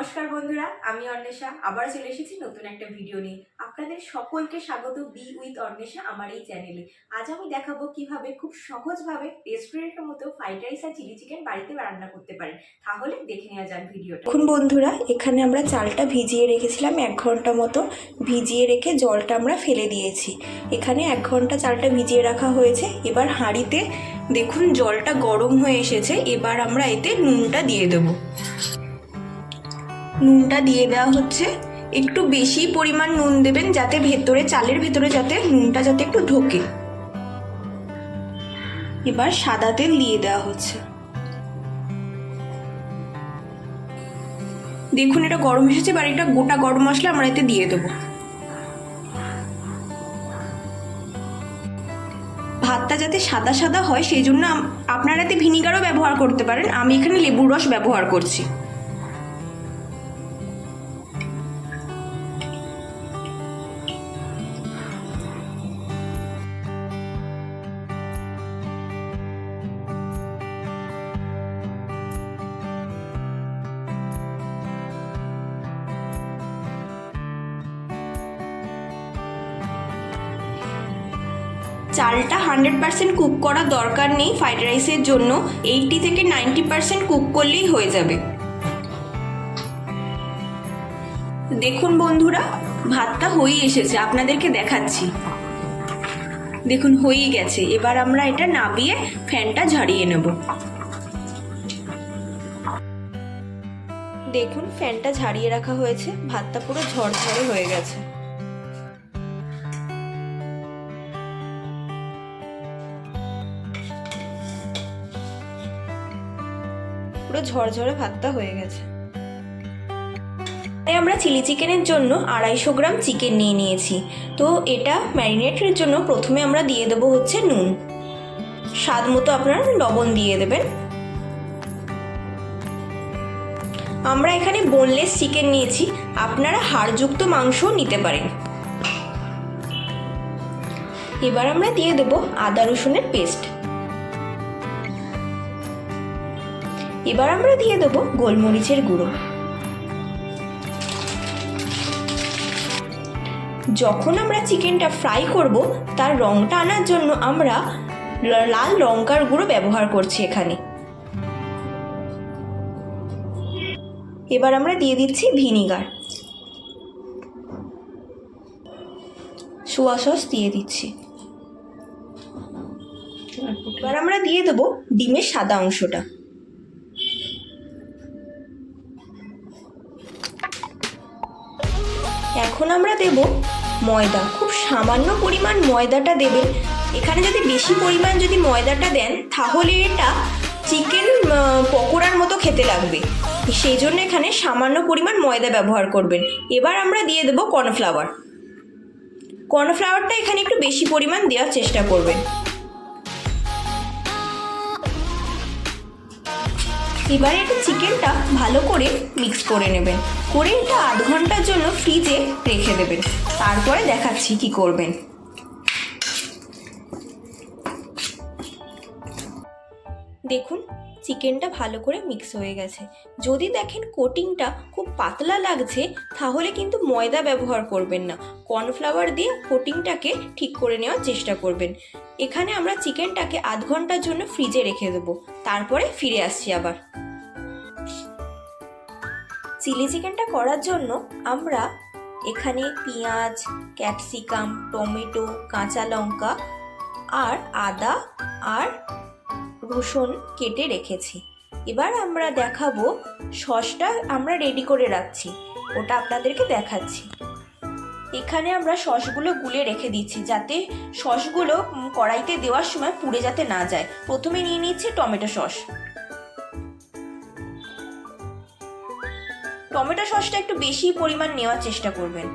নমস্কার বন্ধুরা, আমি অন্বেষা আবার চলে এসেছি নতুন একটা ভিডিও নিয়ে। আপনাদের সকলকে স্বাগত বি উইথ অন্বেষা আমার এই চ্যানেলে। আজ আমি দেখাবো কিভাবে খুব সহজভাবে রেস্টুরেন্টের মতো ফ্রাইড রাইস আর চিলি চিকেন বাড়িতে রান্না করতে পারেন। তাহলে দেখে নেওয়া যাক ভিডিওটা। এখন বন্ধুরা, এখানে আমরা চালটা ভিজিয়ে রেখেছিলাম 1 ঘন্টা মতো। ভিজিয়ে রেখে জলটা আমরা ফেলে দিয়েছি। এখানে 1 ঘন্টা চালটা ভিজিয়ে রাখা হয়েছে। এবার হাঁড়িতে দেখুন জলটা গরম হয়ে এসেছে। এবার আমরা এতে নুনটা দিয়ে দেব। নুনটা দিয়ে দেওয়া হচ্ছে। একটু বেশি পরিমাণ নুন দেবেন, যাতে চালের ভেতরে যাতে নুনটা একটু ঢোকে। এবার সাদা তেল দিয়ে দেওয়া হচ্ছে। দেখুন এটা গরম এসেছে। এবার এটা গোটা গরম মশলা আমরা এতে দিয়ে দেবো। ভাতটা যাতে সাদা সাদা হয় সেই জন্য আপনারা এতে ভিনিগারও ব্যবহার করতে পারেন। আমি এখানে লেবুর রস ব্যবহার করছি। চালটা 100% কুক করার দরকার নেই। ফ্রাইড রাইসের জন্য 80 থেকে 90% কুক করলেই হয়ে যাবে। দেখুন বন্ধুরা, ভাতটা হয়ে এসেছে, আপনাদেরকে দেখাচ্ছি। দেখুন হয়ে গেছে। এবার আমরা এটা নামিয়ে ফ্যানটা ঝাড়িয়ে নেব। দেখুন ফ্যানটা ঝাড়িয়ে রাখা হয়েছে। ভাতটা পুরো ঝরঝরে হয়ে গেছে। পুরো ঝরঝরে ভাতটা হয়ে গেছে। আমরা চিলি চিকেনের জন্য 250 গ্রাম চিকেন নিয়ে নিয়েছি। তো এটা ম্যারিনেটের জন্য প্রথমে আমরা দিয়ে দেবো হচ্ছে নুন। স্বাদ মতো আপনারা লবণ দিয়ে দেবেন। আমরা এখানে বোনলেস চিকেন নিয়েছি, আপনারা হাড়যুক্ত মাংসও নিতে পারেন। এবার আমরা দিয়ে দেবো আদা রসুনের পেস্ট। এবার আমরা দিয়ে দেবো গোলমরিচের গুঁড়ো। যখন আমরা চিকেনটা ফ্রাই করব, তার রংটা আনার জন্য আমরা লাল লঙ্কার গুঁড়ো ব্যবহার করছি এখানে। এবার আমরা দিয়ে দিচ্ছি ভিনিগার, সোয়া সস দিয়ে দিচ্ছি। এবার আমরা দিয়ে দেবো ডিমের সাদা অংশটা। এখন আমরা দেব ময়দা। খুব সামান্য পরিমাণ ময়দাটা দেবেন। এখানে যদি বেশি পরিমাণ ময়দাটা দেন, তাহলে এটা চিকেন পকোড়ার মতো খেতে লাগবে। সেই জন্য এখানে সামান্য পরিমাণ ময়দা ব্যবহার করবেন। এবার আমরা দিয়ে দেব কর্নফ্লাওয়ার। কর্নফ্লাওয়ারটা এখানে একটু বেশি পরিমাণ দেওয়ার চেষ্টা করবেন। এবারে এটা চিকেনটা ভালো করে মিক্স করে নেবেন। করে এটা আধ ঘন্টার জন্য ফ্রিজে রেখে দেবেন। তারপরে দেখাচ্ছি কি করবেন। দেখুন চিকেনটা ভালো করে মিক্স হয়ে গেছে। যদি দেখেন কোটিংটা খুব পাতলা লাগছে, তাহলে কিন্তু ময়দা ব্যবহার করবেন না, কর্নফ্লাওয়ার দিয়ে কোটিংটাকে ঠিক করে নেওয়ার চেষ্টা করবেন। এখানে আমরা চিকেনটাকে আধ ঘন্টার জন্য ফ্রিজে রেখে দেবো। তারপরে ফিরে আসছি আবার। চিলি চিকেনটা করার জন্য আমরা এখানে পেঁয়াজ, ক্যাপসিকাম, টমেটো, কাঁচা লঙ্কা আর আদা আর রসুন কেটে রেখেছি। এবার আমরা দেখাবো সসটা আমরা রেডি করে রাখছি, ওটা আপনাদেরকে দেখাচ্ছি। এখানে আমরা সসগুলো গুলে রেখে দিচ্ছি, যাতে সসগুলো কড়াইতে দেওয়ার সময় পুড়ে যাতে না যায়। প্রথমে নিয়ে নিচ্ছি টমেটো সস। টমেটো সসটা একটু বেশি পরিমাণ নেওয়ার চেষ্টা করবেন।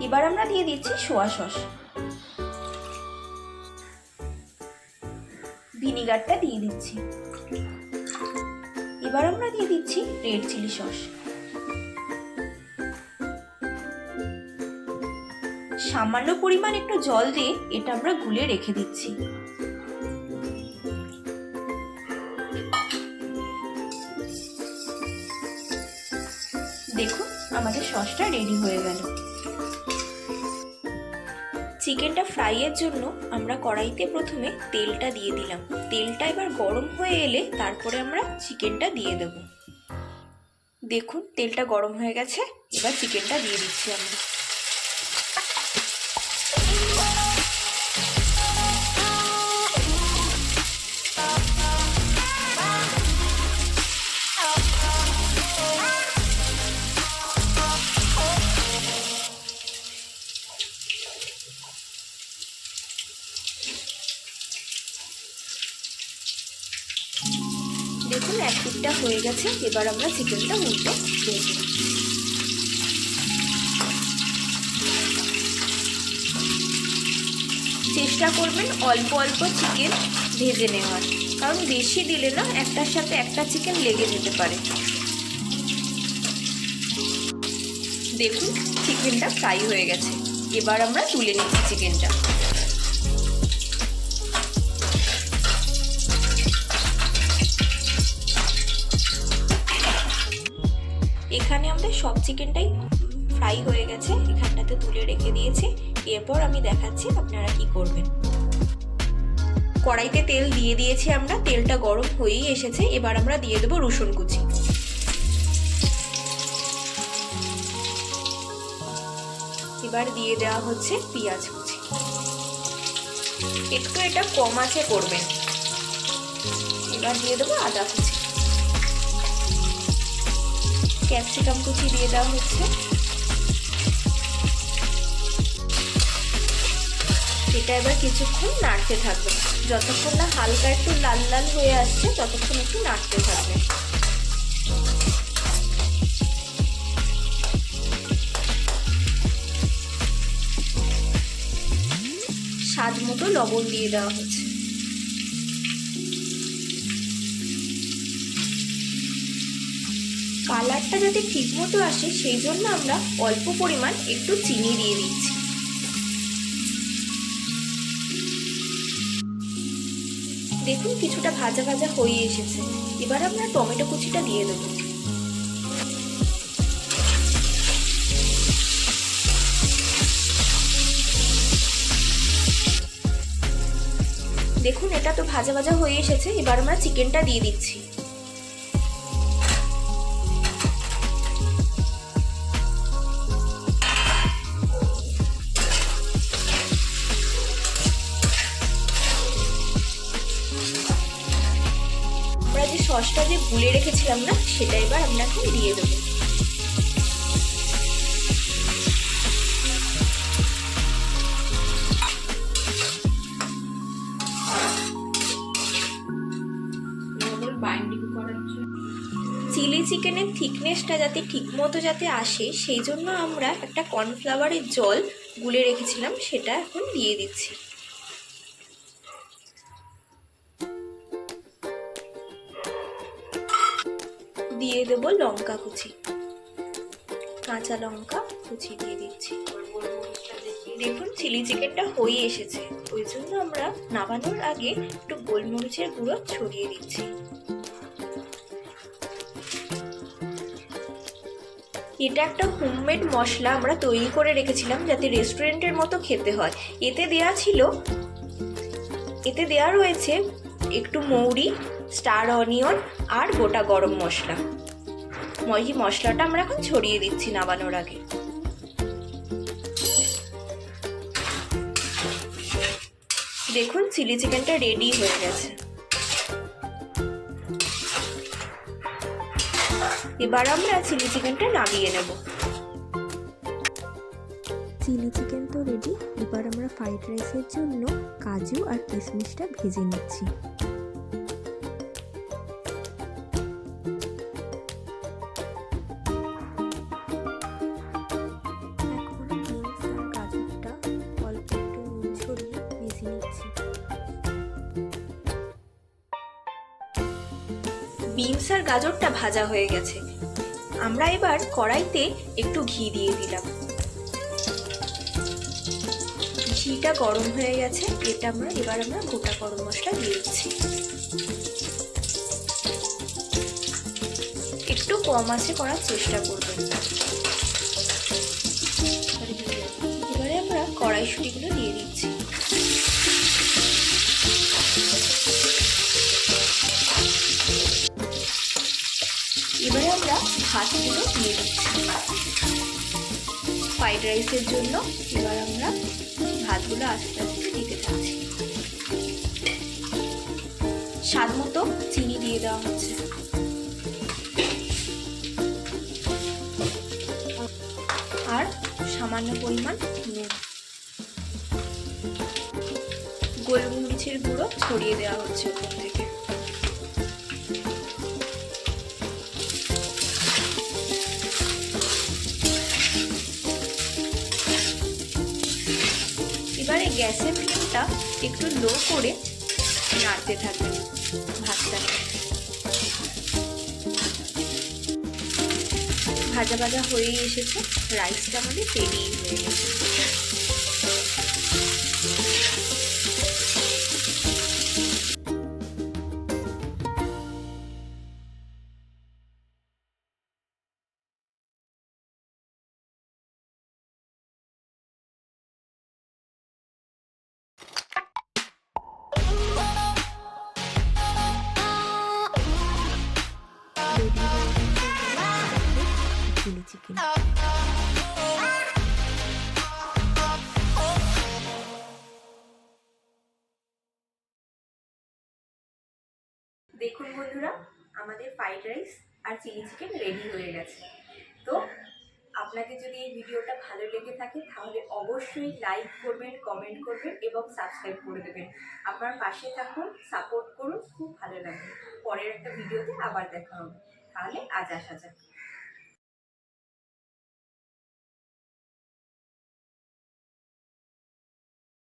এবার আমরা দিয়ে দিচ্ছি সোয়া সস। ভিনিগারটা দিয়ে দিচ্ছি। এবার আমরা দিয়ে দিচ্ছি রেড চিলি সস। সামান্য পরিমাণ একটু জল দিয়ে এটা আমরা গুলে রেখে দিচ্ছি। দেখুন আমাদের সসটা রেডি হয়ে গেল। চিকেনটা ফ্রাইয়ের জন্য আমরা কড়াইতে প্রথমে তেলটা দিয়ে দিলাম। তেলটা এবার গরম হয়ে এলে তারপরে আমরা চিকেনটা দিয়ে দেব। দেখুন তেলটা গরম হয়ে গেছে, এবার চিকেনটা দিয়ে দিচ্ছি আমরা। দেখুন এক পিঠটা হয়ে গেছে, এবার আমরা চিকেনটা উল্টে দিয়ে দেব। চেষ্টা করবেন অল্প অল্প চিকেন ভেজে নেওয়ার, কারণ বেশি দিলে না একটার সাথে একটা চিকেন লেগে যেতে পারে। দেখুন চিকেনটা ফ্রাই হয়ে গেছে, এবার আমরা তুলে নিচ্ছি চিকেনটা। এখানে আমাদের সব চিকেনটাই ফ্রাই হয়ে গেছে, এখানটাতে তুলে রেখে দিয়েছি। এরপর আমি দেখাচ্ছি আপনারা কি করবেন। কড়াইতে তেল দিয়ে দিয়েছি আমরা, তেলটা গরম হয়েই এসেছে। এবার আমরা দিয়ে দেবো রসুন কুচি। এবার দিয়ে দেওয়া হচ্ছে পেঁয়াজ কুচি। একটু এটা কম আঁচে করবেন। এবার দিয়ে দেবো আদা কুচি, ক্যাপসিকাম কুচি দিয়ে দেওয়া হচ্ছে। এটা এবার কিছুক্ষণ নাড়তে থাকবে, যতক্ষণ না হালকা একটু লাল লাল হয়ে আসছে ততক্ষণ একটু নাড়তে থাকবে। স্বাদ মতো লবণ দিয়ে দেওয়া হচ্ছে। কালারটা যাতে ঠিক মতো আসে সেই জন্য আমরা অল্প পরিমাণ একটু চিনি দিয়ে দিচ্ছি। দেখুন কিছুটা ভাজা ভাজা হয়ে এসেছে, এবার আমরা টমেটো কুচিটা দিয়ে দেবো। দেখুন এটা তো ভাজা ভাজা হয়ে এসেছে, এবার আমরা চিকেনটা দিয়ে দিচ্ছি। আমরা যে সসটা যে গুলে রেখেছিলাম না, সেটা এবার আমরা এখন দিয়ে দেবো। চিলি চিকেনের থিকনেসটা যাতে ঠিক মতো যাতে আসে সেই জন্য আমরা একটা কর্নফ্লাওয়ারের জল গুলে রেখেছিলাম, সেটা এখন দিয়ে দিচ্ছি। দিয়ে দেবো লঙ্কা কুচি, কাঁচা লঙ্কা কুচি দিয়ে দিচ্ছি। দেখুন চিলি চিকেনটা হয়ে এসেছে, ওই জন্য আমরা নামানোর আগে একটু গোলমরিচের গুঁড়ো ছড়িয়ে দিচ্ছি। এটা একটা হোমমেড মশলা আমরা তৈরি করে রেখেছিলাম যাতে রেস্টুরেন্টের মতো খেতে হয়। এতে দেয়া রয়েছে একটু মৌরি, স্টার অনিয়ন আর গোটা গরম মশলা। এই মশলাটা আমরা এখন ছড়িয়ে দিচ্ছি নামানোর আগে। দেখুন চিলি চিকেনটা রেডি হয়ে গেছে। এবার আমরা চিলি চিকেনটা নামিয়ে নেব। চিলি চিকেন তো রেডি, এবার আমরা ফ্রাইড রাইসের জন্য কাজু আর কিশমিশটা ভেজে নিচ্ছি। এখন বিনস আর গাজরটা অল্প একটু নুন ছড়িয়ে ভেজে নিচ্ছি। বিনস আর গাজরটা ভাজা হয়ে গেছে, আমরা এবার কড়াইতে একটু ঘি দিয়ে দিলাম। ঘিটা গরম হয়ে গেছে, এবার আমরা গোটা গরম মশলা দিয়ে দিচ্ছি। একটু কম আছে করার চেষ্টা করবেন। এবারে আমরা কড়াইশুঁটিগুলো দিয়ে দিচ্ছি। এবারে আমরা ভাতগুলো দিয়ে দিচ্ছি ফ্রাইড রাইসের জন্য। এবার আমরা ভাতগুলো আস্তে আস্তে দিতে থাকছি। স্বাদ মতো চিনি দিয়ে দেওয়া হচ্ছে। আর সামান্য পরিমাণ নুন, গোলমরিচের গুঁড়ো ছড়িয়ে দেওয়া হচ্ছে উপর থেকে। এবারে গ্যাসের ফ্লেমটা একটু লো করে নাড়তে থাকবেন ভাতটাকে। ভাজা ভাজা হয়েই এসেছে, রাইসটা আমাদের রেডি হয়ে গেছে। রেডি হয়ে গেছে চিলি চিকেন। দেখুন বন্ধুরা, আমাদের ফ্রাইড রাইস আর চিলি চিকেন রেডি হয়ে গেছে। তো আপনাদের যদি এই ভিডিওটা ভালো লেগে থাকে তাহলে অবশ্যই লাইক করবেন, কমেন্ট করবেন এবং সাবস্ক্রাইব করে দেবেন। আপনার পাশে থাকুন, সাপোর্ট করুন, খুব ভালো লাগবে। পরের একটা ভিডিওতে আবার দেখা হবে। তাহলে আজ আসা যাক।